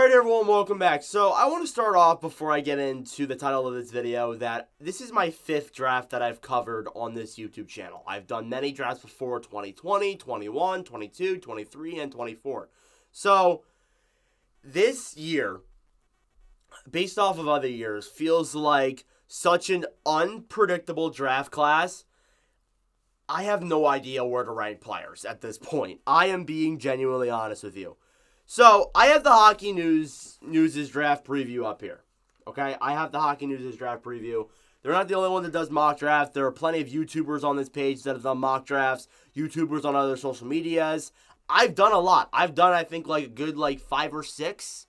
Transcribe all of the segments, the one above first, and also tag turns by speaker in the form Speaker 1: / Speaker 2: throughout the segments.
Speaker 1: Alright everyone, welcome back. So I want to start off before I get into the title of this video that this is my 5th draft that I've covered on this YouTube channel. I've done many drafts before, 2020, 21, 22, 23, and 24. So this year, based off of other years, feels like such an unpredictable draft class. I have no idea where to rank players at this point. I am being genuinely honest with you. So, I have the Hockey News' draft preview up here. Okay? I have the Hockey News' draft preview. They're not the only one that does mock drafts. There are plenty of YouTubers on this page that have done mock drafts. YouTubers on other social medias. I've done a lot. I've done, I think, like a good 5 or 6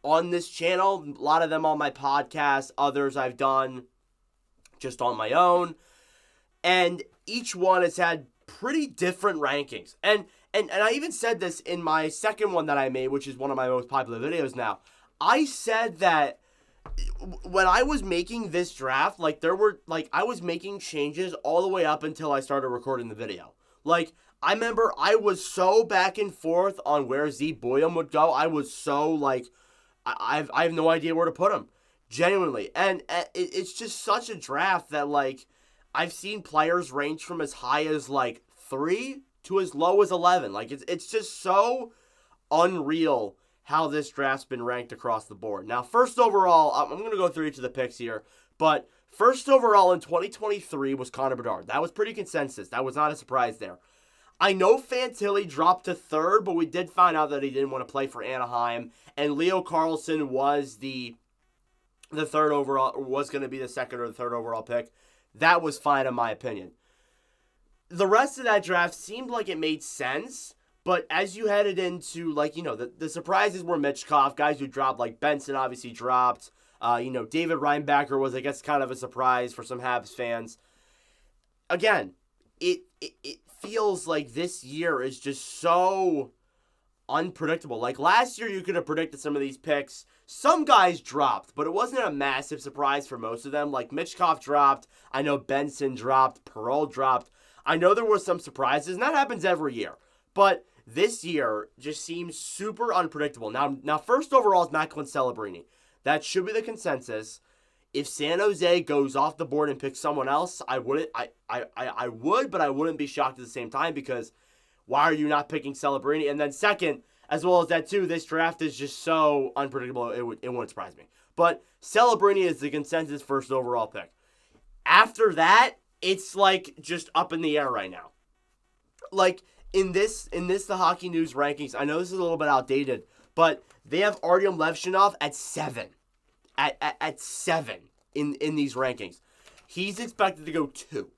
Speaker 1: on this channel. A lot of them on my podcast. Others I've done just on my own. And each one has had pretty different rankings. And I even said this in my second one that I made, which is one of my most popular videos now. I said that when I was making this draft, I was making changes all the way up until I started recording the video. I remember I was so back and forth on where Z Boyum would go. I was so, I have no idea where to put him. Genuinely. And it's just such a draft that, I've seen players range from as high as, 3 to as low as 11. It's just so unreal how this draft's been ranked across the board. Now, first overall, I'm going to go through each of the picks here, but first overall in 2023 was Connor Bedard. That was pretty consensus. That was not a surprise there. I know Fantilli dropped to 3rd, but we did find out that he didn't want to play for Anaheim, and Leo Carlsson was the 3rd overall, or was going to be the 2nd or the 3rd overall pick. That was fine in my opinion. The rest of that draft seemed like it made sense, but as you headed into, the surprises were Michkov, guys who dropped, Benson obviously dropped. David Reinbacher was, I guess, kind of a surprise for some Habs fans. Again, it feels like this year is just so unpredictable. Last year, you could have predicted some of these picks. Some guys dropped, but it wasn't a massive surprise for most of them. Michkov dropped. I know Benson dropped. Perreault dropped. I know there were some surprises, and that happens every year. But this year just seems super unpredictable. Now first overall is Macklin Celebrini. That should be the consensus. If San Jose goes off the board and picks someone else, I would, but I wouldn't be shocked at the same time because why are you not picking Celebrini? And then second, as well as that too, this draft is just so unpredictable, it wouldn't surprise me. But Celebrini is the consensus first overall pick. After that, it's just up in the air right now. In this the Hockey News rankings, I know this is a little bit outdated, but they have Artyom Levshunov at 7. At 7 in these rankings. He's expected to go 2.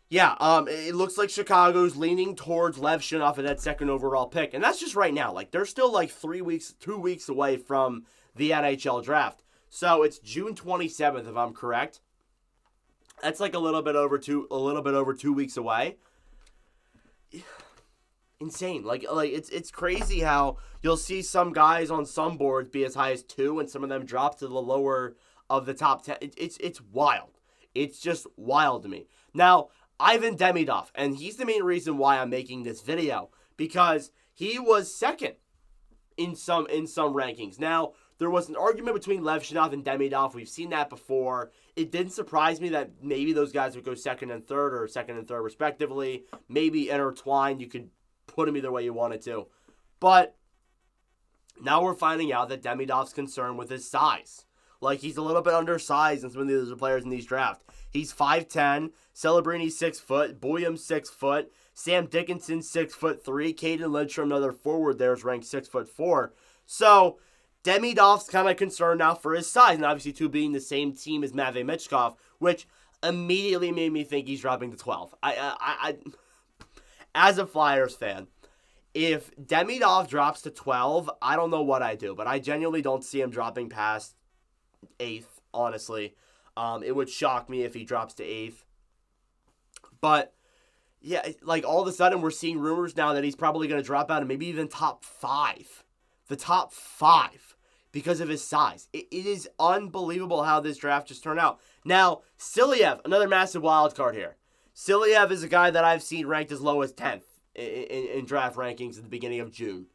Speaker 1: Yeah, it looks like Chicago's leaning towards Levshunov at that 2nd overall pick. And that's just right now. They're still 2 weeks away from the NHL draft. So it's June 27th, if I'm correct. That's a little bit over 2 weeks away. Insane. It's crazy how you'll see some guys on some boards be as high as 2 and some of them drop to the lower of the top 10. It's wild. It's just wild to me. Now, Ivan Demidov, and he's the main reason why I'm making this video, because he was 2nd in some rankings. Now, there was an argument between Levshunov and Demidov. We've seen that before. It didn't surprise me that maybe those guys would go 2nd and 3rd or 2nd and 3rd respectively. Maybe intertwined. You could put them either way you wanted to. But now we're finding out that Demidov's concerned with his size. He's a little bit undersized than some of the other players in these drafts. He's 5'10", Celebrini's 6 foot, Boyum's 6 foot, Sam Dickinson's 6'3", Caden Lindstrom, another forward there, is ranked 6'4". So Demidov's kind of concerned now for his size, and obviously too being the same team as Matvei Michkov, which immediately made me think he's dropping to 12. I as a Flyers fan, if Demidov drops to 12, I don't know what I do, but I genuinely don't see him dropping past 8th, honestly. It would shock me if he drops to 8th. But, yeah, all of a sudden we're seeing rumors now that he's probably going to drop out and maybe even top 5. The top 5 because of his size. It is unbelievable how this draft just turned out. Now, Silyev, another massive wild card here. Silyev is a guy that I've seen ranked as low as 10th in draft rankings at the beginning of June.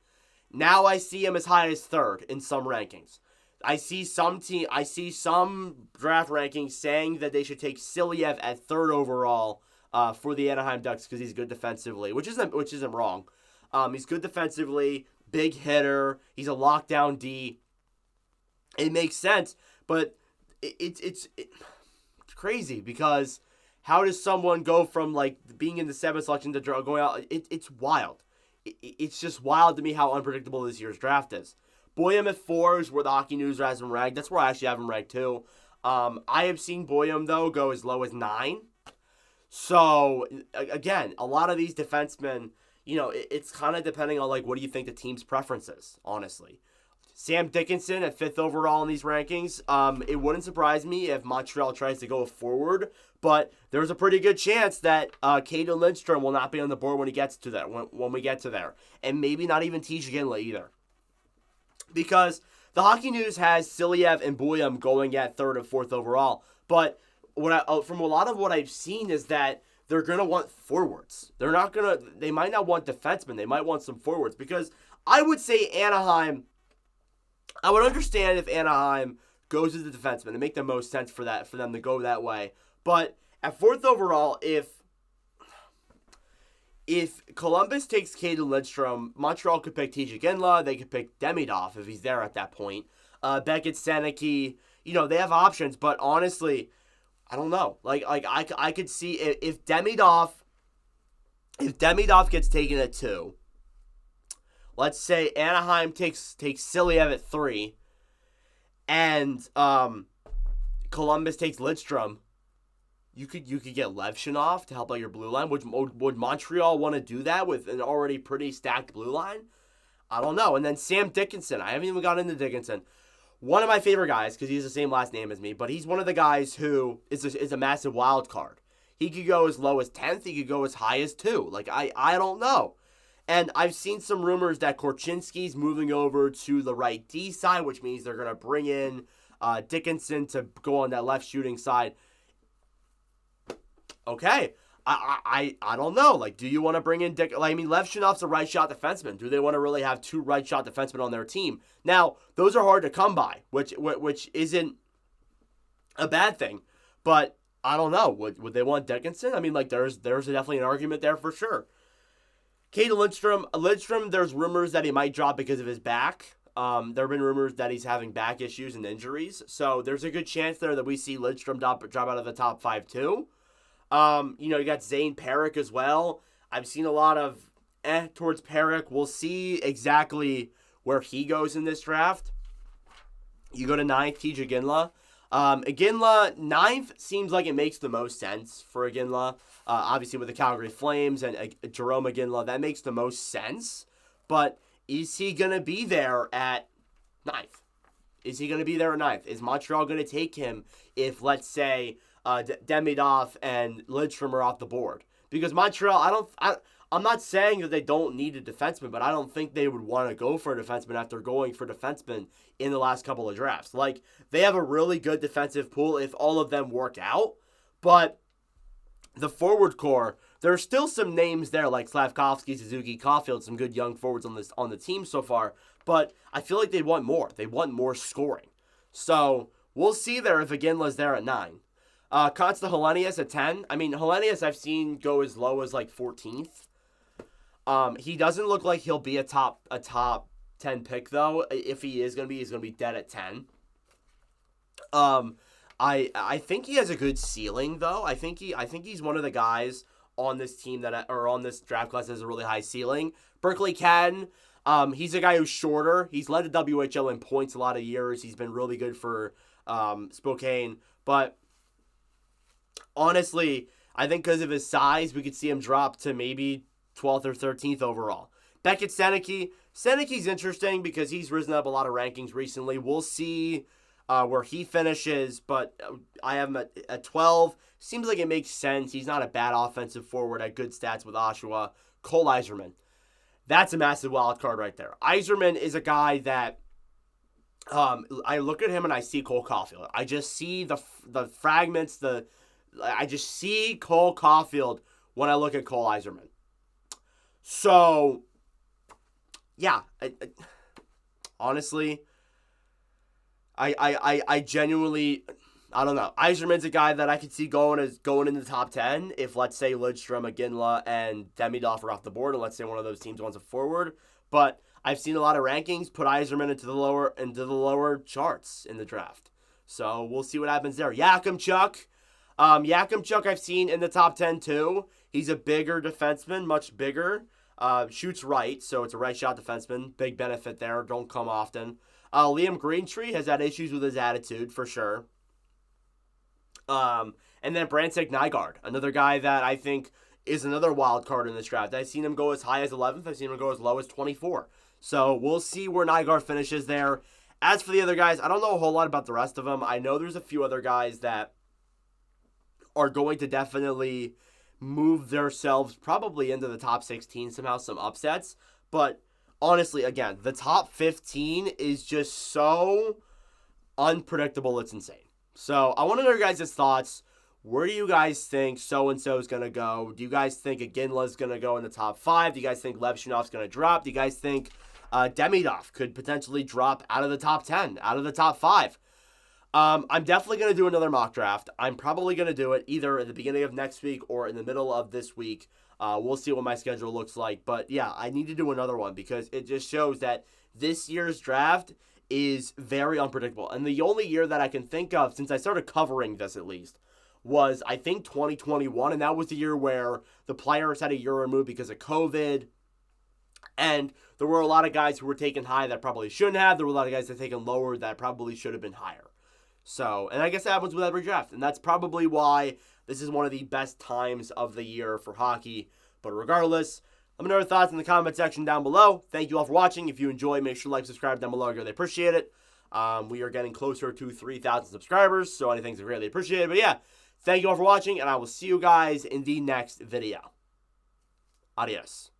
Speaker 1: Now I see him as high as third in some rankings. I see some draft rankings saying that they should take Silyev at third overall for the Anaheim Ducks because he's good defensively, which isn't wrong. He's good defensively, big hitter. He's a lockdown D. It makes sense, but it's crazy because how does someone go from like being in the 7th selection to going out? It's wild. It's just wild to me how unpredictable this year's draft is. Boyum at 4 is where the Hockey News has him ranked. That's where I actually have him ranked too. I have seen Boyum, though, go as low as 9. So, again, a lot of these defensemen, it's kind of depending on, like, what do you think the team's preference is, honestly. Sam Dickinson at 5th overall in these rankings. It wouldn't surprise me if Montreal tries to go forward, but there's a pretty good chance that Caden Lindstrom will not be on the board when he gets to that, when we get to there. And maybe not even T. Ginla either. Because the Hockey News has Silyev and Boyum going at 3rd and 4th overall. But from a lot of what I've seen is that they're going to want forwards. They might not want defensemen. They might want some forwards. Because I would say Anaheim, I would understand if Anaheim goes as the defenseman. It make the most sense for them to go that way. But at 4th overall, if Columbus takes Caden Lindstrom, Montreal could pick TJ Ginla. They could pick Demidov if he's there at that point. Beckett, Seneke, they have options. But honestly, I don't know. Like I could see if Demidov gets taken at 2. Let's say Anaheim takes Silyev at 3, and Columbus takes Lidstrom. You could get Levshinov to help out your blue line. Would Montreal want to do that with an already pretty stacked blue line? I don't know. And then Sam Dickinson. I haven't even got into Dickinson. One of my favorite guys because he's the same last name as me, but he's one of the guys who is a massive wild card. He could go as low as 10th. He could go as high as 2. Like I don't know. And I've seen some rumors that Korchinski's moving over to the right D side, which means they're going to bring in Dickinson to go on that left shooting side. Okay, I don't know. Like, do you want to bring in Dick? Like, I mean, Levshinov's a right shot defenseman. Do they want to really have 2 right shot defensemen on their team? Now, those are hard to come by, which isn't a bad thing. But I don't know. Would they want Dickinson? I mean, like, there's definitely an argument there for sure. Caden Lindstrom, there's rumors that he might drop because of his back. There have been rumors that he's having back issues and injuries. So there's a good chance there that we see Lindstrom drop out of the top 5 too. You got Zane Perrick as well. I've seen a lot of towards Perrick. We'll see exactly where he goes in this draft. You go to 9th, TJ Ginla. Ginla, 9th seems like it makes the most sense for Ginla. Obviously with the Calgary Flames and Jerome Ginla, that makes the most sense. But is he going to be there at 9th? Is he going to be there at 9th? Is Montreal going to take him if, let's say, Demidov and Lidstrom are off the board? Because Montreal, I'm not saying that they don't need a defenseman, but I don't think they would want to go for a defenseman after going for defenseman in the last couple of drafts. Like, they have a really good defensive pool if all of them work out, but the forward core, there's still some names there like Slavkovsky, Suzuki, Caulfield, some good young forwards on the team so far, but I feel like they want more. They want more scoring. So we'll see there if Iginla's there at 9. Konsta Helenius at 10. I mean, Helenius I've seen go as low as like 14th. He doesn't look like he'll be a top 10 pick though. If he is gonna be, he's gonna be dead at 10. I think he has a good ceiling though. I think he's one of the guys on this team on this draft class that has a really high ceiling. Berkeley Cadden, he's a guy who's shorter. He's led the WHL in points a lot of years. He's been really good for Spokane, but honestly, I think because of his size, we could see him drop to maybe 12th or 13th overall. Beckett Seneke. Seneke's interesting because he's risen up a lot of rankings recently. We'll see where he finishes, but I have him at 12. Seems like it makes sense. He's not a bad offensive forward at good stats with Oshawa. Cole Yzerman. That's a massive wild card right there. Yzerman is a guy that I look at him and I see Cole Caulfield. I just see the fragments, I just see Cole Caulfield when I look at Cole Yzerman. So, yeah, honestly, I genuinely, I don't know. Yzerman's a guy that I could see going in the top 10 if, let's say, Lidstrom, Iginla, and Demidov are off the board, and let's say one of those teams wants a forward. But I've seen a lot of rankings put Yzerman into the lower charts in the draft. So we'll see what happens there. Yakimchuk. Yakimchuk I've seen in the top 10 too. He's a bigger defenseman, much bigger. Shoots right, so it's a right shot defenseman. Big benefit there. Don't come often. Liam Greentree has had issues with his attitude for sure. And then Brantik Nygaard, another guy that I think is another wild card in this draft. I've seen him go as high as 11th. I've seen him go as low as 24. So we'll see where Nygaard finishes there. As for the other guys, I don't know a whole lot about the rest of them. I know there's a few other guys that are going to definitely move themselves probably into the top 16 somehow, some upsets. But honestly, again, the top 15 is just so unpredictable, it's insane. So I want to know your guys' thoughts. Where do you guys think so-and-so is going to go? Do you guys think Iginla is going to go in the top 5? Do you guys think Levshunov's going to drop? Do you guys think Demidov could potentially drop out of the top 10, out of the top 5? I'm definitely going to do another mock draft. I'm probably going to do it either at the beginning of next week or in the middle of this week. We'll see what my schedule looks like. But yeah, I need to do another one because it just shows that this year's draft is very unpredictable. And the only year that I can think of since I started covering this at least was, I think, 2021. And that was the year where the players had a year removed because of COVID. And there were a lot of guys who were taken high that probably shouldn't have. There were a lot of guys that taken lower that probably should have been higher. So, and I guess that happens with every draft. And that's probably why this is one of the best times of the year for hockey. But regardless, let me know your thoughts in the comment section down below. Thank you all for watching. If you enjoy, make sure to like, subscribe down below. I really appreciate it. We are getting closer to 3,000 subscribers, so anything's greatly appreciated. But yeah, thank you all for watching, and I will see you guys in the next video. Adios.